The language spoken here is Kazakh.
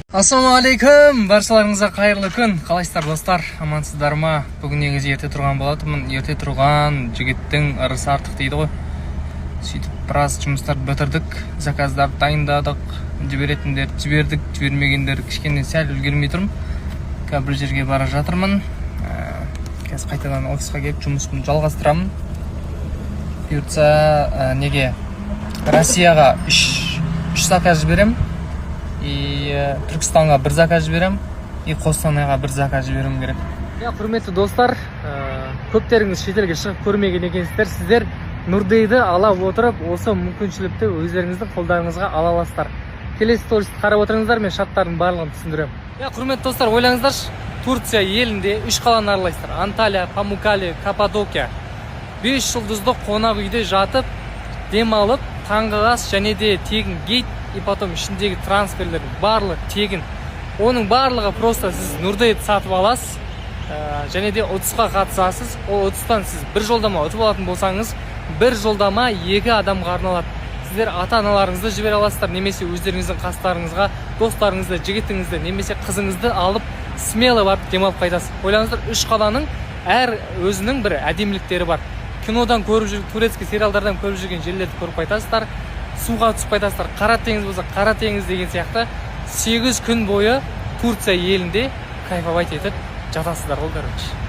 Ассалаумағалейкум, баршаларыңызға қайырлы күн. Қалайсыздар достар, амансыздар ма? Бүгін негізі ерте тұрған болатынмын. Ерте тұрған жігіттің ырысы артық дейді ғой. Сөйтіп біраз жұмыстарды бітірдік, заказдарды дайындадық, жіберетіндер жібердік, жібермегендер кішкене сәл үлгермей тұрмын. Қазір бір жерге бара жатырмын. Қазір қайтадан офисқа келіп жұмысымды жалғастырамын. Бұйыртса неге Россияға 3 заказ жіберем. Түркістанға бір заказ жіберем, Қостанайға бір заказ жіберем керек. Құрметті достар, көптеріңіз шетелге шығып көрмеген екенсіздер. Сіздер Нұрдейді ала отырып, осы мүмкіншілікті өздеріңіздің қолдарыңызға ала аласыздар. Келесі стористі қарап отырыңыздар, мен шарттардың барлығын түсіндірем. Құрметті достар, ойлаңыздаршы, Турция елінде 3 қаланы аралайсыздар. Анталия, Памуккале, Каппадокия. 5 жұлдызды қонақ үйде жатып, демалып, таңғы ас және де тегін гейт, и потом ішіндегі трансферлер барлығы тегін. Оның барлығы просто сіз Нұрдейді сатып аласыз, және де ұтысқа қатысасыз. Ол ұтыстан сіз бір жолдама ұтып алатын болсаңыз, бір жолдама 2 адамға арналады. Сіздер ата-аналарыңызды жібере аласыздар, немесе өздеріңіздің қастарыңызға, достарыңызды, жігітіңізді, немесе қызыңызды алып, смело барып демалып қайтасыз. Ойлаңыздар, 3 қаланың әр өзінің бір әдеміліктері бар. Кинодан көріп жүрген, турецкий сериалдардан көріп жүрген жерлерді көріп қайтасыздар. Суға түсіп қайтасыздар. Қара теңіз болса, қара теңіз деген сияқты 8 күн бойы Турция елінде кайфовать етіп жатасыздар ғой, короче.